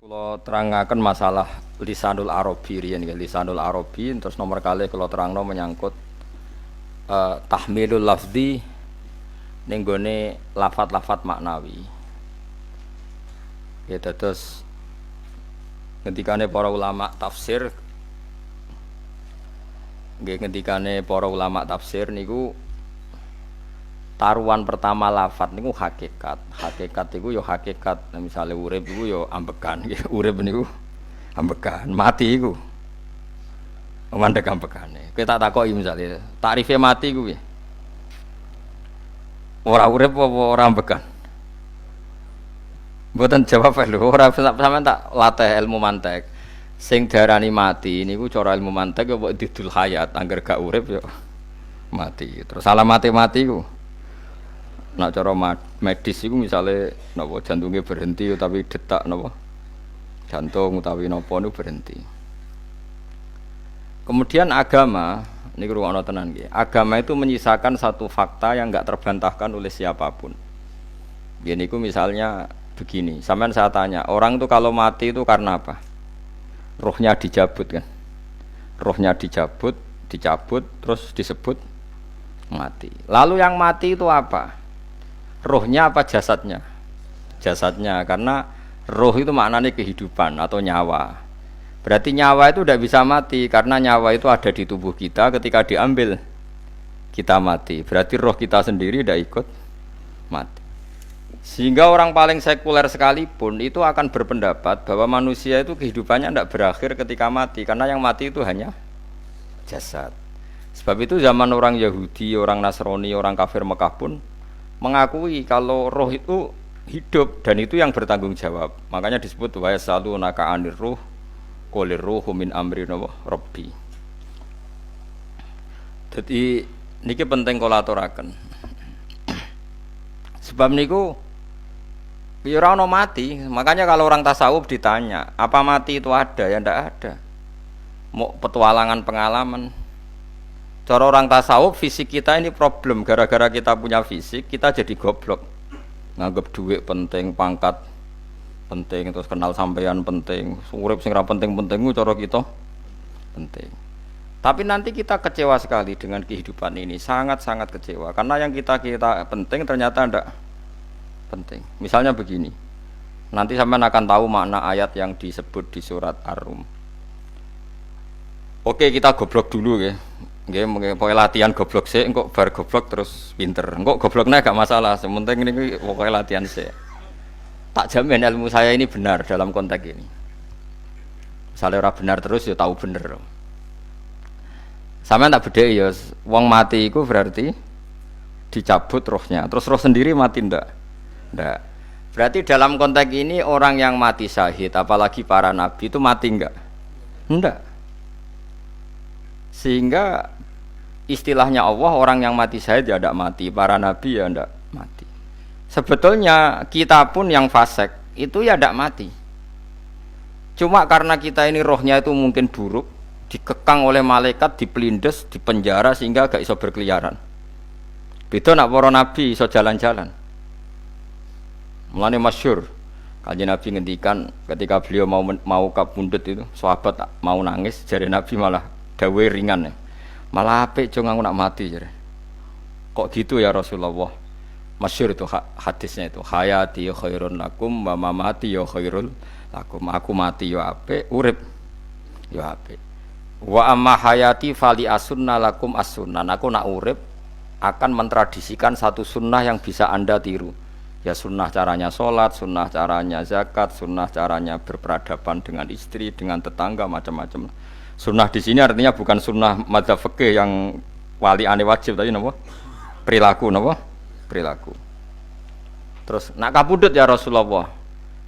Kalau terangaken masalah lisanul Arabi riyen nggih lisanul Arabi terus nomor kali kalau terangno menyangkut tahmilul lafzi ning gone lafat-lafat maknawi. Ya terus ngendikane para ulama tafsir nggih ngendikane para ulama tafsir niku taruhan pertama lafat niku hakikat. Hakikat niku yo hakikat. Misale urip iku yo ambekan. Urip niku ambekan, mati iku mandek ambekane. Kowe tak takoki misale, takrife mati iku piye? Ora urip apa ora ambekan? Mboten jawab lho, ora sampean tak latih ilmu mantek. Sing diarani mati niku cara ilmu mantek yo mbok didul hayat, angger gak urip yo mati. Terus alamate mati iku nak cara medis itu misalnya napa jantungnya berhenti tapi detak napa jantung utawi napa niku berhenti. Kemudian agama niku ruwono tenan nggih. Agama itu menyisakan satu fakta yang enggak terbantahkan oleh siapapun. Ya niku misalnya begini, sampean saya tanya, orang itu kalau mati itu karena apa? Rohnya dicabut kan. Rohnya dicabut terus disebut mati. Lalu yang mati itu apa? Rohnya apa jasadnya? Jasadnya, karena roh itu maknanya kehidupan atau nyawa. Berarti nyawa itu tidak bisa mati karena nyawa itu ada di tubuh kita, ketika diambil kita mati. Berarti roh kita sendiri tidak ikut mati. Sehingga orang paling sekuler sekalipun itu akan berpendapat bahwa manusia itu kehidupannya tidak berakhir ketika mati, karena yang mati itu hanya jasad. Sebab itu zaman orang Yahudi, orang Nasrani, orang kafir Mekah pun mengakui kalau roh itu hidup dan itu yang bertanggung jawab. Makanya disebut wa yasalunaka 'anir ruh qulir ruhu min amri rabbi. Jadi niki penting kula aturaken. Sebab niku ya ora ono mati. Makanya kalau orang tasawuf ditanya, apa mati itu ada? Ya ndak ada. Mau petualangan pengalaman. Cara orang tasawuf fisik kita ini problem, gara-gara kita punya fisik kita jadi goblok. Nganggep duit penting, pangkat penting, terus kenal sampean penting, urip sing ra penting-penting cara kita penting. Tapi nanti kita kecewa sekali dengan kehidupan ini, sangat-sangat kecewa karena yang kita penting ternyata ndak penting. Misalnya begini. Nanti sampean akan tahu makna ayat yang disebut di surat Ar-Rum. Oke, kita goblok dulu ya. Nggih, pokoke latihan goblok sik, engko bar goblok terus pinter. Engko gobloknya gak masalah, sementing ini pokoke latihan sik. Tak jamin ilmu saya ini benar dalam konteks ini. Misalnya ora benar terus ya tahu bener. Sampeyan tak bedheki ya, wong mati iku berarti dicabut rohnya. Terus roh sendiri mati ndak? Ndak. Berarti dalam konteks ini orang yang mati syahid, apalagi para nabi itu mati enggak? Ndak. Sehingga istilahnya Allah, orang yang mati syahid ya tidak mati, para nabi ya tidak mati. Sebetulnya kita pun yang fasik itu ya tidak mati. Cuma karena kita ini rohnya itu mungkin buruk, dikekang oleh malaikat, dipelindes, dipenjara sehingga gak iso berkeliaran. Beda nak para nabi iso jalan-jalan. Mulane masyhur Kanjeng Nabi ngendikan ketika beliau mau kabundut itu, sahabat mau nangis, jare Nabi malah dawe ringan ya. Malah apik cung aku nak mati jare. Kok gitu ya Rasulullah? Masyhur itu hadisnya itu, hayati khairun lakum wa mamati ya khairul lakum. Aku mati ya apik, urip ya apik. Wa amma hayati fali asunna lakum as-sunnah. Aku nak urip akan mentradisikan satu sunnah yang bisa Anda tiru. Ya sunnah caranya sholat, sunnah caranya zakat, sunnah caranya berperadaban dengan istri, dengan tetangga, macam-macam. Sunnah di sini artinya bukan sunnah madzhab fikih yang wali ane wajib tadi napa? Perilaku napa? Perilaku. Terus nak kabudut ya Rasulullah.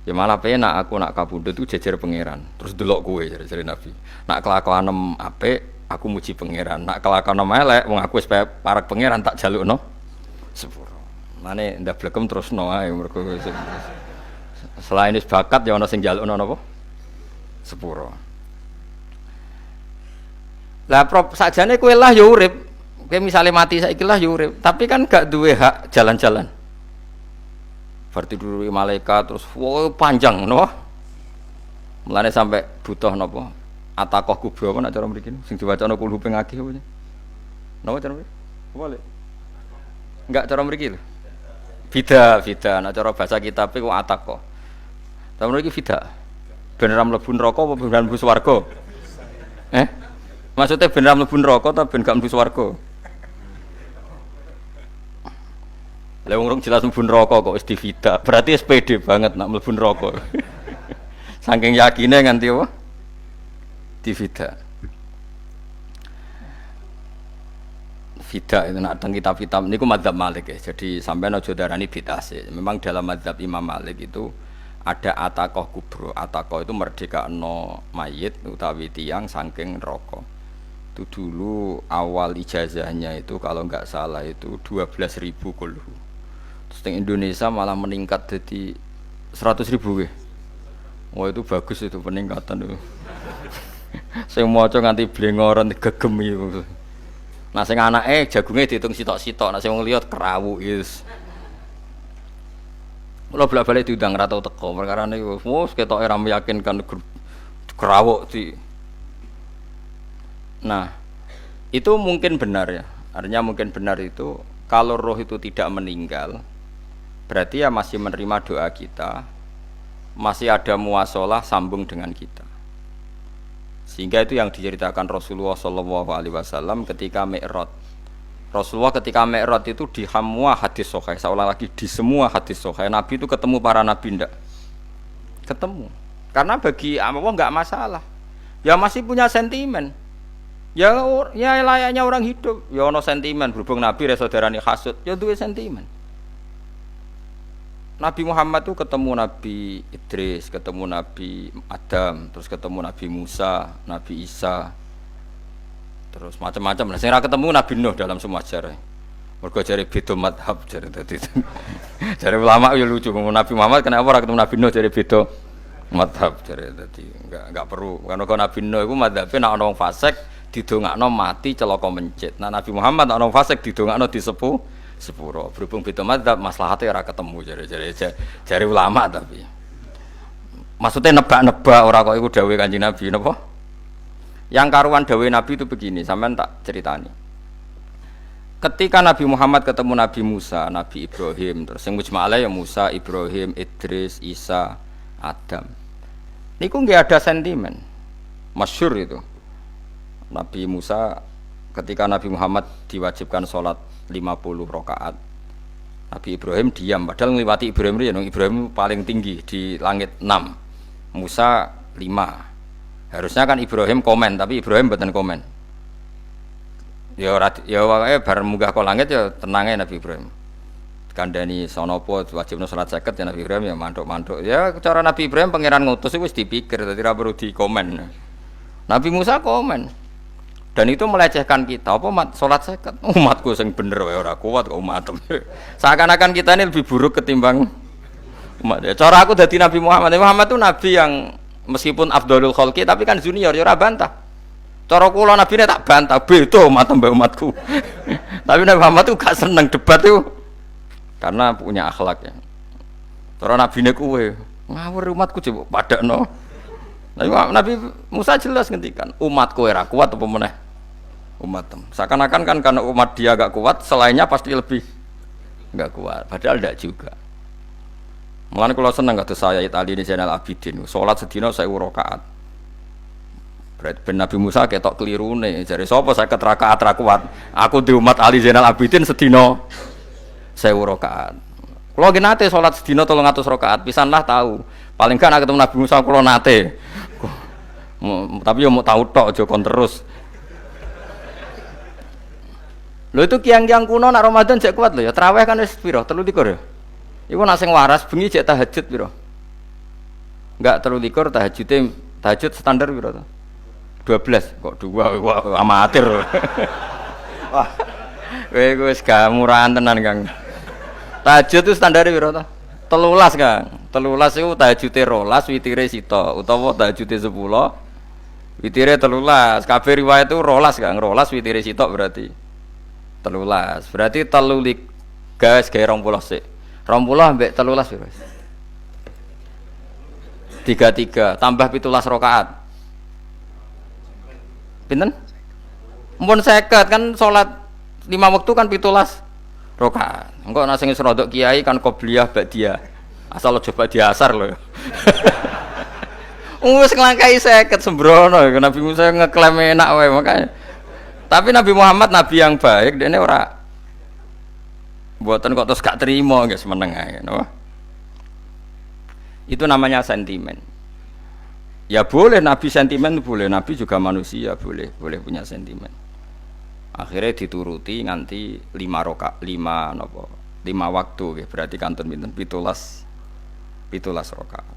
Ya malah penak aku nak kabudut itu jejer pangeran. Terus delok kowe jare Nabi. Nak kelakuanem apik aku muji pangeran. Nak kelakuanem elek wong aku wis parek pangeran tak jalukno sepuro. Mane ndak blekem terusno ae mergo selain wis bakat ya ana sing jalukno napa? Sepuro. Lah sakjane kowe lah ya urip. Kowe misale mati saiki lah ya urip, tapi kan gak duwe hak jalan-jalan. Berarti dulu malaikat terus panjang no. Mulane sampai butuh napa? Atakoh kubro apa nak cara mriki sing diwacana kulhu ping akeh apa. Napa cara mriki? Apa le? Enggak cara mriki lho. Fida, nak cara bahasa kitab iku atakoh. Cara mriki fida. Ben ra mlebu neraka apa ben mlebu swarga? Maksudnya ben ra mlebu neraka ta ben gak mlebu swarga? Lah wong jelas mlebu neraka kok wis divida. Berarti SPD banget nak mlebu neraka. Saking yakine nganti apa? Divida. Vida itu nak teng kitab-kitab niku madzhab Malik ya. Jadi sampean aja darani bid'ah sih. Memang dalam madzhab Imam Malik itu ada atakoh kubro. Atakoh itu merdekakno mayit utawi tiyang saking neraka. Itu dulu awal ijazahnya itu kalau enggak salah itu 12.000 kulhu. Terus di Indonesia malah meningkat jadi 100.000 nggih. Wah itu bagus itu peningkatan itu. Sing maca nganti blengoran gegem iku. Nah sing anake jagunge diitung sitok-sitok, nah sing wong liya kerawuk wis. Kula bolak-balik diundang ra tau teko, perkara niku wis ketoke ra meyakinkan kerawuk di. Nah, itu mungkin benar ya. Artinya mungkin benar itu kalau roh itu tidak meninggal, berarti ya masih menerima doa kita, masih ada muwasalah sambung dengan kita. Sehingga itu yang diceritakan Rasulullah SAW ketika Mi'raj. Rasulullah ketika Mi'raj itu di semua hadis sahih, saya ulang lagi di semua hadis sahih, Nabi itu ketemu para Nabi ndak? Ketemu. Karena bagi Allah nggak masalah. Ya masih punya sentimen. Ya layaknya orang hidup. Ya ono sentimen berhubung Nabi saudarane hasud, ya duwe sentimen. Nabi Muhammad itu ketemu Nabi Idris, ketemu Nabi Adam, terus ketemu Nabi Musa, Nabi Isa, terus macam-macam. Nah, saya ketemu Nabi Nuh dalam semua sejarah. Mergo jare beda madhab jare tadi. Jare ulama ya lucu, Nabi Muhammad kenapa ora ketemu Nabi Nuh jare beda madhab jare tadi. Enggak perlu. Karena Nabi Nuh iku madhabe nek ana wong fasik didongakno mati celaka mencit. Nah Nabi Muhammad nek ana wong fasik didongakno disepuh sepuro. Berhubung beda madzhab maslahatnya ora ketemu jare ulama tapi maksudnya nebak-nebak ora kok iku dawuhe Kanjeng Nabi napa yang karuan dawuhe Nabi itu begini sampean tak ceritani ketika Nabi Muhammad ketemu Nabi Musa, Nabi Ibrahim terus sing mujma'ala ya Musa, Ibrahim, Idris, Isa, Adam niku nggih ada sentimen masyhur itu Nabi Musa ketika Nabi Muhammad diwajibkan sholat 50 rakaat. Nabi Ibrahim diam padahal ngliwati Ibrahim paling tinggi di langit 6. Musa 5. Harusnya kan Ibrahim komen tapi Ibrahim mboten komen. Ya wae bar munggah ke langit ya tenange Nabi Ibrahim. Kandhani sanapa wajibna salat 50 ya Nabi Ibrahim ya mantuk-mantuk. Ya cara Nabi Ibrahim pangeran ngutus wis dipikir dadi ora perlu dikomen. Nabi Musa komen. Dan itu melecehkan kita, apa sholat seket umatku sing bener wae ora kuat kok umatem. Seakan-akan kita ini lebih buruk ketimbang umat. Cara aku dadi Nabi Muhammad. Muhammad itu nabi yang meskipun afdhalul khalqi tapi kan junior ya ora bantah. Cara kula nabine tak bantah, beda umat mbak umatku. Tapi Nabi Muhammad itu gak seneng debat itu karena punya akhlak ya. Cara nabine kuwe ngawur umatku coba padakno. Nabi Musa jelas ngendikan umatku ora kuat apa meneh umat. Seakan-akan kan karena umat dia agak kuat, selainnya pasti lebih enggak kuat. Padahal tidak juga. Mulane kula seneng kados saya Ali ini Zainal Abidin. Salat sedina 1000 rakaat. Berarti ben Nabi Musa ketok kelirune. Jare sapa 50 rakaat ra kuat? Aku di umat Ali Zainal Abidin sedina 1000 rakaat. Kula nggih nate salat sedina 300 rakaat. Pisanlah tahu. Paling kan ketemu Nabi Musa kula nate. Tapi yo mau tahu tok aja kon terus. Lho itu kiang-kiang kuno nak Ramadan jek kuat lho ya. Tarawih kan wis piro? 23 ya. Iku nak sing waras bengi jek tahajud piro? Enggak 23 tahajud standar piro to? 12 kok 2 wah amatir. Wah. Kowe wis gak murahan tenan, Kang. Tahajud itu standar piro to? 13, Kang. 13 iku tahajude 12, witire sita utawa tahajude 10. Witire 13. Kabeh riwayat itu 12, Kang. 12 witire sita berarti 13. Berarti 3 guys gawe 20 sik. 20 mbek 13 piro? 33 tambah 17 rakaat. Pinten? Mumpun 50 kan salat 5 waktu kan 17 rakaat. Engko ana sing rodok kiai kan qobliyah ba'diyah. Asal coba diasar lho. Wis nglangkai 50 sembrono Nabi Musa ngeklaim enak wae makanya. Tapi Nabi Muhammad nabi yang baik dene ora mboten kok terus gak terima guys meneng ae no? Itu namanya sentimen. Ya boleh Nabi sentimen boleh, Nabi juga manusia boleh punya sentimen. Akhirnya dituruti nganti 5 waktu gitu. Berarti kantun pinten 17 rakaat.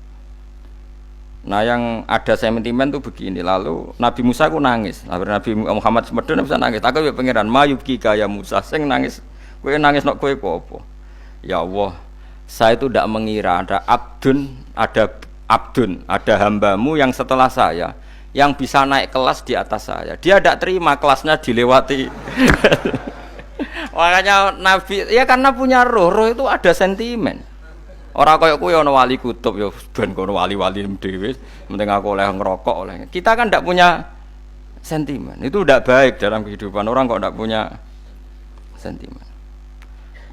Nah yang ada sentimen tuh begini, lalu Nabi Musa ku nangis. Nabi Muhammad semedon bisa nangis. Aku ya pangeran mayubki kaya Musa sing nangis. Kowe nangis nok kowe apa? Ya Allah, saya itu tidak mengira ada hambamu yang setelah saya yang bisa naik kelas di atas saya. Dia tidak terima kelasnya dilewati. Makanya Nabi ya karena punya roh itu ada sentimen. Orang koyo kowe ana wali kutub ya ben kono wali-wali dhewe, penting aku oleh ngerokok oleh. Kita kan tidak punya sentimen. Itu tidak baik dalam kehidupan orang kok tidak punya sentimen.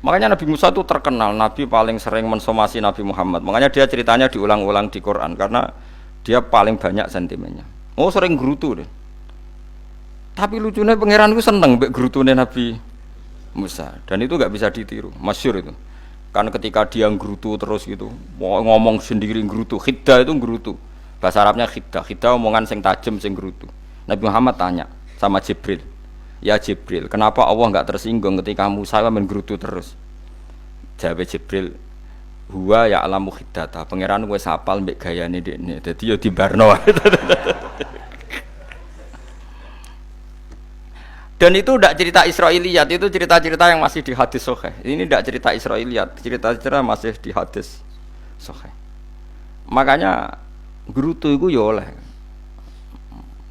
Makanya Nabi Musa itu terkenal, Nabi paling sering mensomasi Nabi Muhammad. Makanya dia ceritanya diulang-ulang di Quran karena dia paling banyak sentimennya. Oh sering gerutu deh. Tapi lucunya pangeran itu seneng mbek gerutune Nabi Musa dan itu nggak bisa ditiru, masyhur itu. Kan ketika dia gerutu terus gitu, ngomong sendiri gerutu, khiddah itu gerutu. Bahasa Arabnya khiddah omongan sing tajem sing gerutu. Nabi Muhammad tanya sama Jibril. Ya Jibril, kenapa Allah enggak tersinggung ketika Musa menggerutu terus? Jawab Jibril, huwa ya'lamu khiddata. Pangeran wis hafal mbek gayane dekne. Dadi ya dibarno. Dan itu tidak cerita Israiliyat, itu cerita-cerita yang masih di hadis sahih. Ini tidak cerita Israiliyat, cerita-cerita masih di hadis sahih. Makanya gerutu itu ya oleh.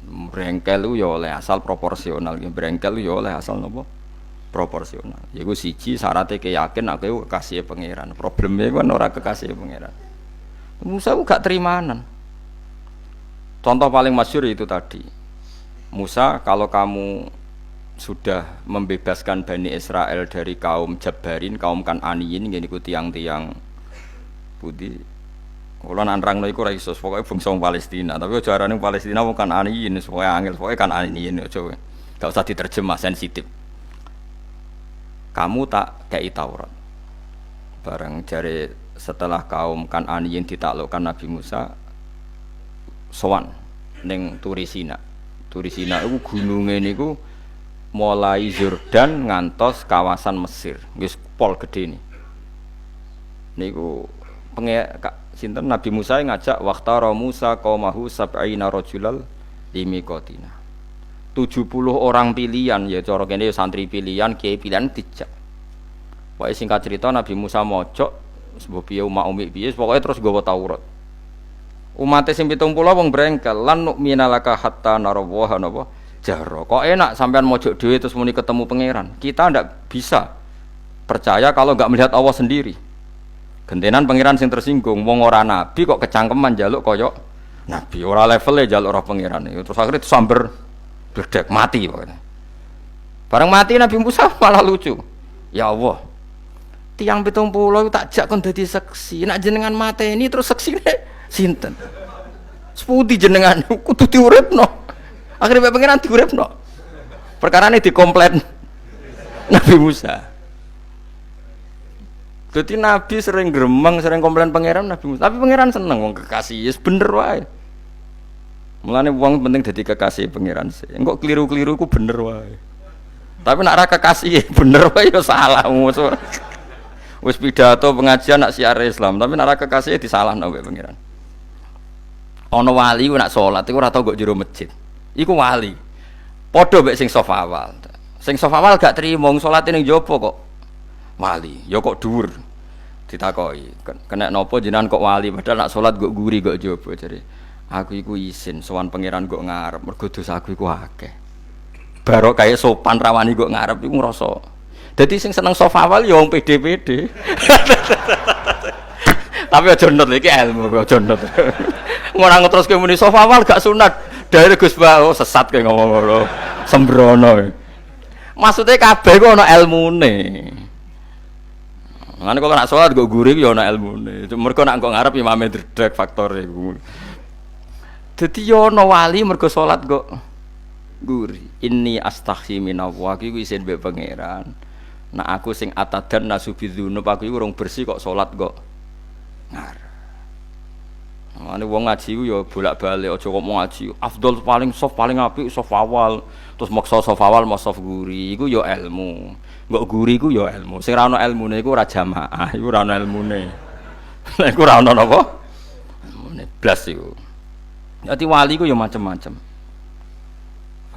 Brengkel itu ya oleh asal proporsional, brengkel itu ya oleh asal nopo proporsional. Yaiku siji syaratnya keyakin aku kekasih pangeran. Problemnya kan orang kekasih pangeran. Musa itu gak terimanan. Contoh paling masyhur itu tadi. Musa, kalau kamu sudah membebaskan Bani Israel dari kaum Jabbarin, kaum Kan'aniyin, ngene tiang-tiang putih. Kalau nanrang iku ora iso, pokoke bangsa Palestina, tapi aja arane Palestina bukan aniyin, pokoke angel, pokoke kan aniyin aja. Enggak usah diterjemah sensitif. Kamu tak kei Taurat. Bareng jare setelah kaum Kan'aniyin ditaklukkan Nabi Musa sowan ning Turisina. Turisina iku gununge niku mulai Yordan ngantos kawasan Mesir. Wis pol gedhe niku sinten Nabi Musa ngajak waqtara Musa qaumahu sab'ina rajulal limiqatina. 70 orang pilihan ya cara kene santri pilihan, kiai pilihan dijak. Pokoke singkat cerita Nabi Musa mojok sebab piye umat-umik piye pokoke terus nggawa Taurat. Umat sing 70 wong brengkel lan nu'minalaka hatta narawaha napa jahra. Kok enak sampean mojok dhewe terus muni ketemu pangeran. Kita ndak bisa percaya kalau enggak melihat Allah sendiri. Gentenan pangeran sing tersinggung, wong ora nabi kok kecangkeman njaluk koyok nabi, ora levele njaluk roh pangeran. Terus akhirnya samber bledek mati pokoknya. Bareng mati Nabi Musa malah lucu. Ya Allah, tiang 70 itu tak jak kon dadi saksi. Nek jenengan mateni terus saksine sinten? Sepundi jenengan kudu diuripno. Akhirnya pangeran diuripno. Perkarane dikomplain Nabi Musa. Jadi Nabi sering gremeng, sering komplain pangeran Nabi Musa. Tapi pangeran seneng wong kekasih, yes bener wae. Mulane wong penting dadi kekasih pangeran sih. Engko keliru-keliru ku bener wae. Tapi nek ora kekasih bener wae ya salah musuh. Wis pidato pengajian nak siar Islam, tapi nek ora kekasih disalahno mbek pangeran. Ana wali ku nak salat iku ora tau kok jero masjid. Iku wali. Padha mbek sing saf awal. Sing saf awal gak trimo salate ning jaba kok wali. Ya kok dhuwur. Ditakoki, kena napa jenengan kok wali padahal nak salat kok guri kok jaba jare. Aku iku isin sowan pangeran kok ngarep mergo dosaku iku akeh. Barok kaya sopan rawani kok ngarep iku ngrasa. Dadi sing seneng saf awal ya wong pede-pede. Tapi aja nut iki ilmu kok aja nut. Ngono terus ke muni sofa awal gak sunat. Dari Gus Ba sesat kayak ngomong ngono. Sembrono. Maksudnya kabeh ku ana ilmune. Ngene kok nak salat kok guri ya ana ilmune. Mergo nak kok ngarep imame dredeg faktor iku. Dadi yo ana wali mergo salat kok guri. Inni astaghfi minallah iki isin mbek pangeran. Nak aku sing atadan nasubidzunub aku iku urung bersih kok salat kok ngarep. Mane wong ngaji ku ya bolak-balik aja kok mau ngaji. Afdol paling soft paling apik soft awal. Terus maksa soft awal mau soft guri iku ya ilmu. Mbok guri ku ya ilmu. Sing ora ana ilmune iku ora jamaah, iku ora ana ilmune. Lha iku ora ana napa? Ilmune blas iku. Dadi wali ku ya macam-macam.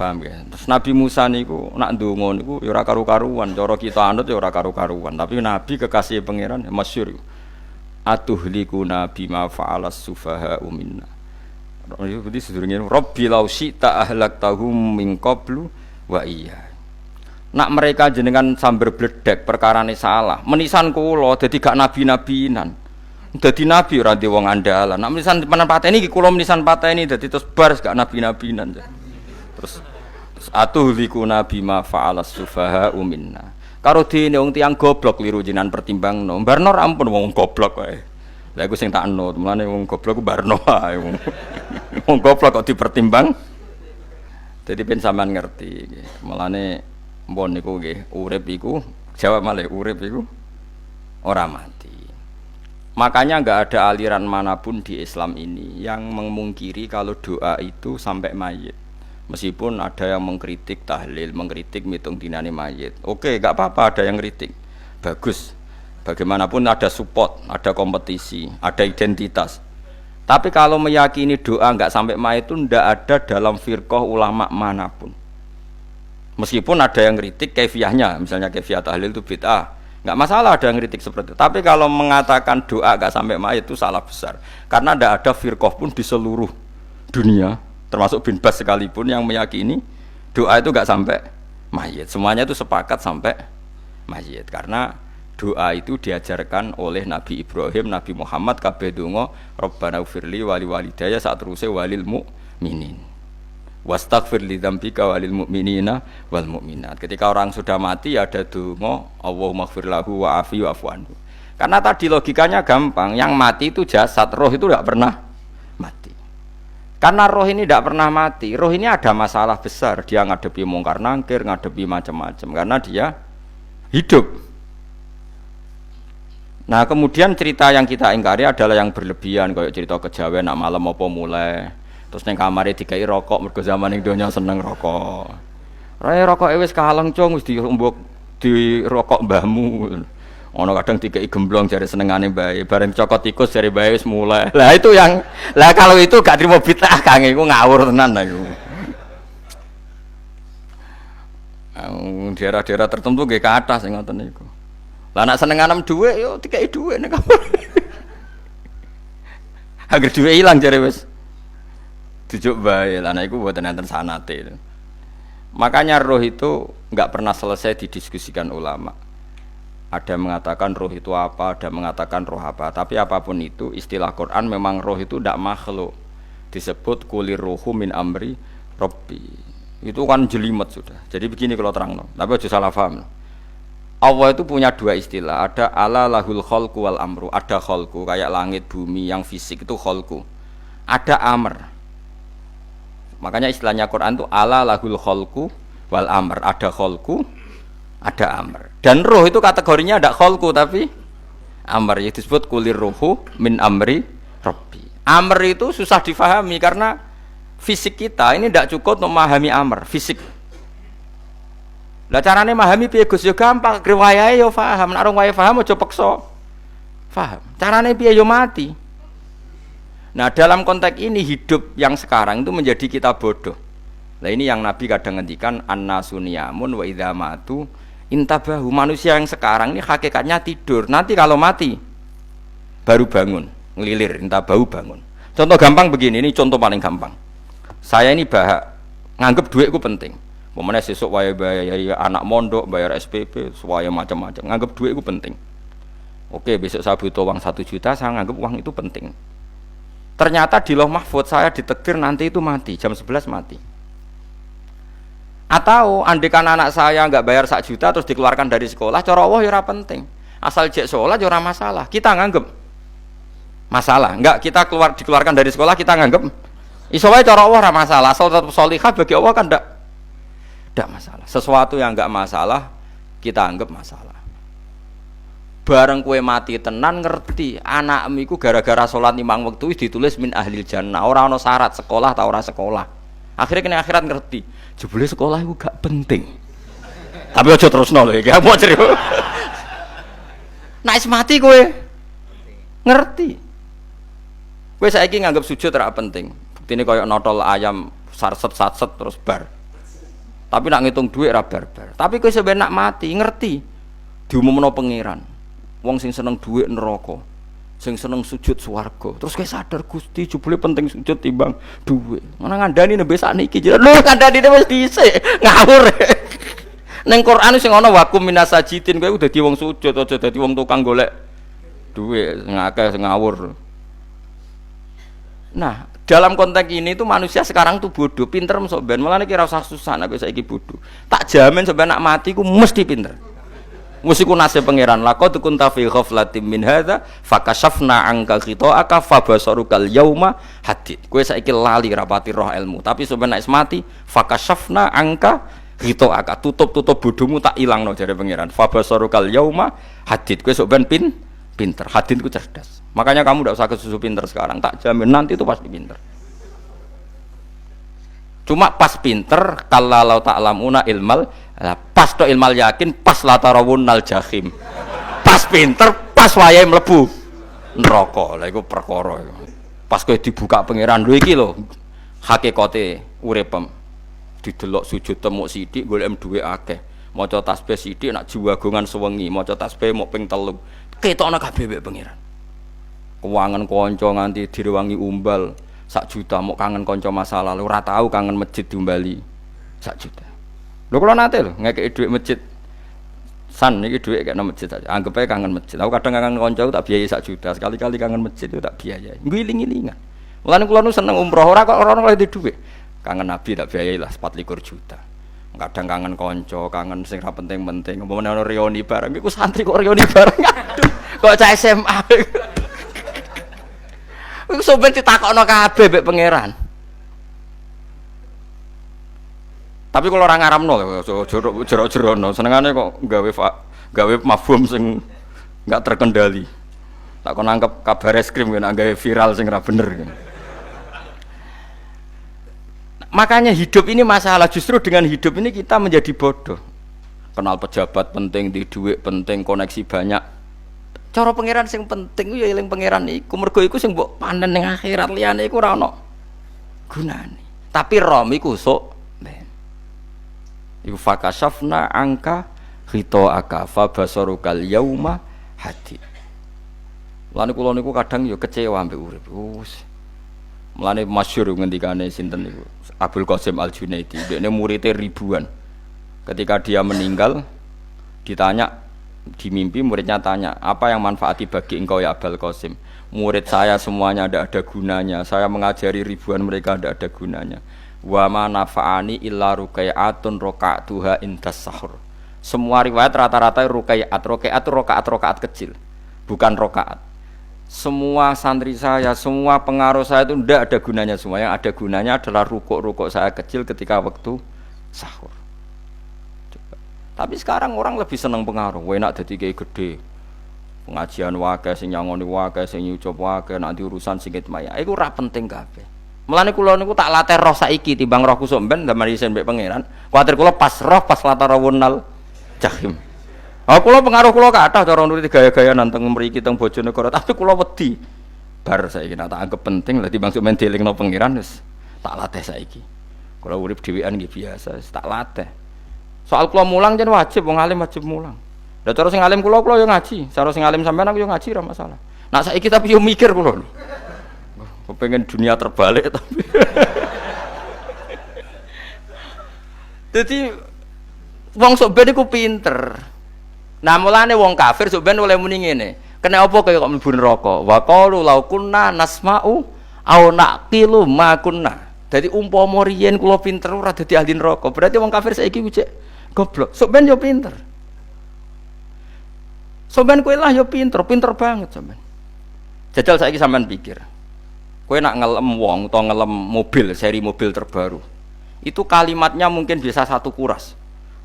Paham ya? Terus Nabi Musa niku nak ndonga niku ya ora karu-karuan, cara kita anut ya ora karu-karuan, tapi Nabi kekasih pangeran masyhur. Atuhlikuna bima fa'alas sufaha minna. Itu berarti sedurunge Rabbi law syi'ta ahlaktahum min qablu wa iya. Nak mereka jenengan sambar bledek perkarane salah, menisan kula dadi gak nabi-nabinan. Dadi nabi ora ndek wong andalan. Nak menisan panen pateni iki kula menisan pateni dadi terus bar gak nabi-nabinan. Terus atuhlikuna bima fa'alas sufaha minna. Karo dene wong tiyang goblok liru jenengan pertimbangno. Barno ampun wong goblok wae. Lah iku sing tak anut, mulane wong goblok ku barno wae. Wong goblok kok dipertimbang. Jadi ben sampean ngerti nggih. Mulane mbon niku nggih, urip iku jawab malih urip iku ora mati. Makanya enggak ada aliran manapun di Islam ini yang memungkiri kalau doa itu sampai mayit. Meskipun ada yang mengkritik tahlil, mengkritik mitung dinane mayit. Oke, enggak apa-apa ada yang kritik. Bagus. Bagaimanapun ada support, ada kompetisi, ada identitas. Tapi kalau meyakini doa enggak sampai mayit itu enggak ada dalam firqah ulama manapun. Meskipun ada yang kritik kaifiahnya, misalnya kaifiah tahlil itu bid'ah. Enggak masalah ada yang kritik seperti itu. Tapi kalau mengatakan doa enggak sampai mayit itu salah besar. Karena enggak ada firqah pun di seluruh dunia, termasuk bin Bas sekalipun yang meyakini doa itu enggak sampai mayit. Semuanya itu sepakat sampai mayit karena doa itu diajarkan oleh Nabi Ibrahim, Nabi Muhammad kabeh donga Rabbana ufirli wali walidayya saat teruse walil mukminin. Wastaghfir li dzambika walil mukminina wal mukminat. Ketika orang sudah mati ada donga Allahumma ighfir lahu wa afi wa'fu anhu. Karena tadi logikanya gampang, yang mati itu jasad, roh itu enggak pernah mati. Karena roh ini tidak pernah mati, roh ini ada masalah besar, dia ngadepi mungkar nangkir, ngadepi macam-macam, karena dia hidup. Nah kemudian cerita yang kita ingkari adalah yang berlebihan, kayak cerita kejawen, nak malam apa mulai, terus neng kamare dikai rokok, mergo zaman ning donya seneng rokok. Raya rokok wis kaleng cung, wis diumbuk di rokok mbahmu. Ono kadang dikai gemblong jare senengane bae, bareng cokot tikus jare bae wis mulai. Lah itu yang lah kalau itu gak trimo bid'ah Kang iku ngawur tenan lha iku. Daerah-daerah tertentu nggih kathah sing ngoten niku. Lah nek senenganem dhuwit yo dikai dhuwit nek kamar. Agar dhuwit ilang jare wis dijuk bae. Lah nek iku mboten enten sanate. Makanya roh itu enggak pernah selesai didiskusikan ulama. Ada mengatakan roh itu apa, ada mengatakan roh apa. Tapi apapun itu, istilah Quran memang roh itu tidak makhluk. Disebut kulir ruhu min amri Rabbi. Itu kan jelimet sudah. Jadi begini kalau terang, tapi aja salah paham. Allah itu punya dua istilah. Ada ala lahul khalqu wal amru. Ada khalqu kayak langit bumi yang fisik itu khalqu. Ada amr. Makanya istilahnya Quran itu ala lahul khalqu wal amr. Ada khalqu, ada amr. Dan roh itu kategorinya ada kholku tapi amr, itu disebut kulir ruhu min amri Rabbi. Amr itu susah difahami karena fisik kita ini tidak cukup untuk memahami amr, fisik. Lah carane memahami piye Gus yo gampang, riwayahe yo paham, nek orang wae paham aja peksa. Paham. Carane piye yo mati. Nah, dalam konteks ini hidup yang sekarang itu menjadi kita bodoh. Nah, ini yang Nabi kadang ngendikan annasuniyamun wa idza matu intabahu. Manusia yang sekarang ini hakikatnya tidur. Nanti kalau mati baru bangun, ngelilir, intabahu bangun. Contoh gampang begini, ini contoh paling gampang. Saya ini nganggep duit itu penting. Momennya sesuk wae bayar anak mondok, bayar SPP, semuanya macam-macam. Nganggep duit itu penting. Oke, besok saya butuh uang 1 juta, saya anggap uang itu penting. Ternyata di Lauh Mahfudz saya ditakdir nanti itu mati, jam 11 mati. Atau andekan anak saya nggak bayar 1 juta terus dikeluarkan dari sekolah, cara Allah ya ora penting. Asal jek sholat ya ora masalah. Kita nganggep masalah. Enggak, kita dikeluarkan dari sekolah kita nganggep iso wae cara Allah ora masalah. Asal tetap sholihah bagi Allah kan ndak masalah. Sesuatu yang nggak masalah kita anggap masalah. Bareng kue mati tenan ngerti anakmu iku gara-gara sholat 5 waktu ditulis min ahlil jannah. Ora ana syarat sekolah ta ora sekolah. Akhirnya kena akhirat ngerti. Jebule sekolah itu gak penting. Tapi aja terusno lho iki. Mau cerita. Nek mati kowe ngerti. Kowe saiki nganggep sujud ora penting. Buktine koyo notol ayam sarset-sarset terus bar. Tapi nak ngitung duit ora bar-bar. Tapi kowe sampe nak mati ngerti diumumno pangeran. Wong sing seneng duit neraka, sing seneng sujud swarga. Terus kowe sadar Gusti jebule penting sujud timbang duit. Mana ngandani nembe sakniki jare. Lho kandhane wis dhisik. Ngawur. Ning Quran sing ana wakum minasajidin kowe dadi wong sujud aja dadi wong tukang golek duit ngakeh sing ngawur. Nah, dalam konteks ini tuh manusia sekarang tuh bodoh, pinter sok ben. Mulane kira usah susah nek saiki bodoh. Tak jamin sampe nak mati ku mesti pinter. Musiku nasib pangeran laqad kunta fi ghaflatin min hadza fakashafna anka ghita'aka fabasarukal yauma hadid. Kowe saiki lali rapati roh ilmu, tapi sampe nek mati fakashafna angka ghita'aka, tutup bodhomu tak ilangno jare pangeran. Fabasarukal yauma hadid. Kowe sok ben pinter. Hadid ku cerdas. Makanya kamu tidak usah kesusu pinter sekarang, tak jamin nanti itu pasti pinter. Cuma pas pinter kalau ta'lamuna ilmal, pas to ilmal yakin, pas latarawunnal jahim. Pas pinter, pas wayahe mlebu neraka. Lha iku perkara iku. Pas kowe dibuka pangeran lho iki lho hakikate uripem. Didelok sujud temuk sithik golek dhuwit akeh. Maca tasbih sithik nak jiwagongan sewengi, maca tasbih mok ping 3. Ketokno kabeh mek pangeran. Keuangan kanca nganti direwangi umbal 1 juta, mau kangen kanca masa lalu ora tau kangen masjid diumbali 1 juta. Lho kula nate lho ngekeki dhuwit masjid. San niki dhuwit kekno masjid aja. Anggap ae kangen masjid. Aku kadang kangen kanca tak biayai 1 juta, sekali-kali kangen masjid itu tak biayai. Ngiling-ngilingan. Mulane kula nu seneng umroh ora kok ora oleh dhuwit. Kangen Nabi tak biayai lah 24 juta. Kadang kangen kanca, kangen sing ra penting-penting. Umpamane ono reuni bareng iku santri kok reuni bareng. Aduh, kok cah SMA. Iku sampeyan ditakokno kabeh mek pangeran. Tapi kalau orang ngaramno jorok-jorokno, senengane kok gawe mafhum sing enggak terkendali. Tak kon nangkep kabar eskrim nek gawe viral sing ora bener. Makanya hidup ini masalah, justru dengan hidup ini kita menjadi bodoh. Kenal pejabat penting, di duit penting, koneksi banyak. Cara pangeran sing penting ya eling pangeran iku, mergo iku sing mbok panen ning akhirat, liyane iku ora ono gunane. Tapi rom iku sok ben. Iku fakashafna angka ghita'aka fa basarukal yauma hadid. Lan kula niku kadang ya kecewa ambek urip. Mulane masyhur ngendikane sinten niku Abdul Qasim Al-Junaidi, dekne muridé ribuan. Ketika dia meninggal ditanya di mimpi, muridnya tanya, apa yang manfaati bagi engkau ya Abdul Qasim? Murid saya semuanya tidak ada gunanya, saya mengajari ribuan mereka tidak ada gunanya. Wa ma nafa'ani illa ruqai'atun raqa'tuha indas sahur. Semua riwayat rata-rata ruqai'at itu rakaat kecil, bukan rakaat. Semua santri saya, semua pengaruh saya itu tidak ada gunanya semua. Yang ada gunanya adalah rukuk saya kecil ketika waktu sahur. Coba. Tapi sekarang orang lebih senang pengaruh. Enak dadi kiai gede. Pengajian wae sing nyangoni wae sing nyucup wae nanti urusan singit maya. Iku ora penting kabeh. Mulane kula niku tak latih roh saiki timbang roh kusuk ben damel isen mbek pangeran. Kuwatir kula pas roh pas latarawunnal jahim. Kula pengaruh kula kathah cara nuruti gaya-gaya nanteng mriki teng Bojonegoro, tapi kula wedi. Bar saiki nek tak anggap penting lah timbang men dielingno pangeran wis tak latih saiki. Kula urip dhewean nggih biasa, wis tak latih. Soal kula mulang jen wajib wong alim wajib mulang. Lah cara sing alim kula yo ngaji, cara sing alim sampean aku yo ngaji ora masalah. Nak saiki tapi yo mikir kula. Kepengen dunia terbalik tapi. Jadi wong sok ben iku pinter. Nah mulane wong kafir sok ben oleh muni ngene. Kena apa kaya kok mlebu neraka? Wa qalu law kunna nasma'u aw naqilu ma kunna. Dadi umpama riyen kula pinter ora dadi ahli neraka. Berarti wong kafir saiki ku cek goblok. Sok ben yo pinter. Sok ben kowe lah yo pinter, pinter banget sampean. Jajal saiki sampean pikir. Kowe nak ngelem wong utawa ngelem mobil, seri mobil terbaru. Itu kalimatnya mungkin bisa satu kuras.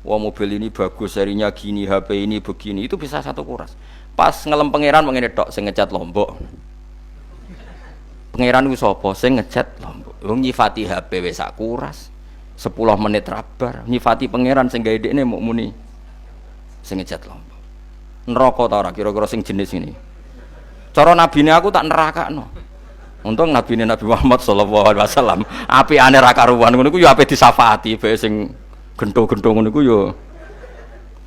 Wah mobil ini bagus, serinya gini, HP ini begini, itu bisa satu kuras. Pas ngelem pangeran mengene tok sing ngecat Lombok. Pangeran ku sapa sing ngecat Lombok? Wong nyifati HP wis sak kuras. 10 menit rabar, nyifati pangeran sing gawe dekne muk muni sing ngecat Lombok. Neraka ta ora kira-kira sing jenis ini. Cara nabine aku tak nerakakno. Untung Nabi Muhammad sallallahu alaihi wasallam apikane ra karuan ngono iku ya ape disafaati bae sing gento-gento ngono iku ya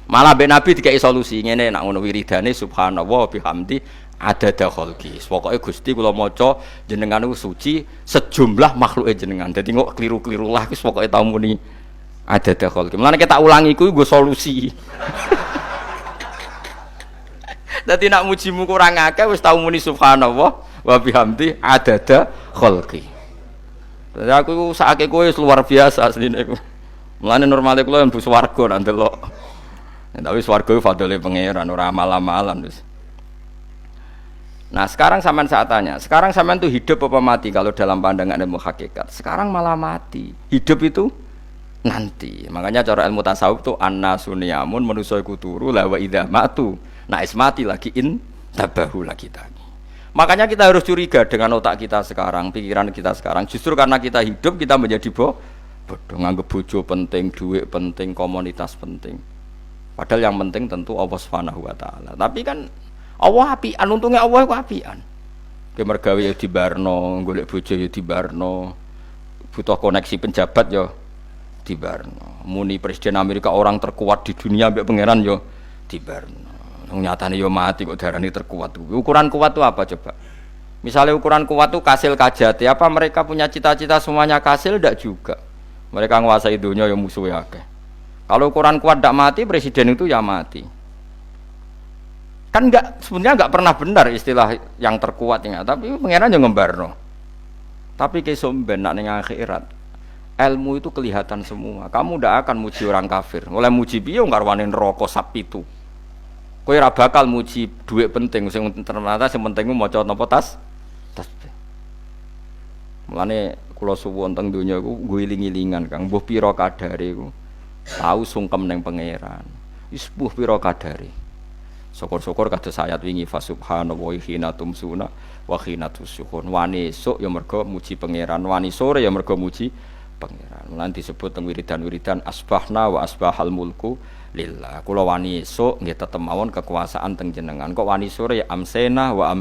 malah mbek Nabi dikai solusi ngene nek ngono wiridane subhanallah bihamdi adada khalqi. Pokoke Gusti kula maca jenengan niku suci sejumlah makhluke jenengan. Dadi kok kliru-kliru lah wis pokoke tau muni adada khalqi. Mulane tak ulangi kuwi nggo solusi. Dadi nak mujimu kurang akeh wis tau muni subhanallah wa bihamdi adada khalqi. Dadi aku sakake kowe luar biasa asline iku. Mulane normale kula mlebu swarga nak ndelok. Tapi swarga iku fadhole pangeran ora amal-amalan wis. Nah, sekarang sampean saat tanya, sekarang sampean tuh hidup apa mati kalau dalam pandangan ilmu hakikat? Sekarang malah mati. Hidup itu nanti. Makanya cara ilmu tasawuf tuh annasuniyamun manusa iku turu la wa idza matu. Nah, mati lagi tabahu lagi tadi. Makanya kita harus curiga dengan otak kita sekarang, pikiran kita sekarang. Justru karena kita hidup, kita menjadi bodoh. Nganggep bojo penting, duit penting, komunitas penting. Padahal yang penting tentu Allah Subhanahu wa taala. Tapi kan Allah apian, untungnya Allah itu apian. Ki mergawe ya dibarno, golek bojo ya dibarno. Butuh koneksi penjabat ya dibarno. Muni presiden Amerika orang terkuat di dunia mbek pangeran ya dibarno. Nyatane yo mati kok darani terkuat. Ukuran kuat itu apa coba? Misalnya ukuran kuat itu kasil kajati, apa mereka punya cita-cita semuanya kasil? Tidak juga. Mereka nguasai dunia yang musuhnya akeh. Kalau ukuran kuat tidak mati, presiden itu ya mati. Kan sebenarnya enggak pernah benar istilah yang terkuat ini, tapi pangeran yang ngembarno. Tapi kesomben nak ning akhirat. Ilmu itu kelihatan semua. Kamu tidak akan muji orang kafir. Oleh muji piye ngarwane neraka sap itu. Kowe ora bakal muji dhuwit penting sing ternyata sing penting maca napa tasbih. Mulane kula suwun teng donya iku ngiling-ilingan Kang, mbuh pira kadare iku. Tau sungkem ning pangeran. Wis mbuh pira kadare. Syukur-syukur kados ayat wingi fa subhanallahi hina tumsuna wa hina tusyuhun. Wani esuk ya mergo muji pangeran, wani sore ya mergo muji pangeran. Mulane disebut teng wiridan-wiridan asbahna wa asbahal mulku lillah. Kula wani esuk nggih tetep mawon kekuasaan teng jenengan. Kok wani sore ya amsena wa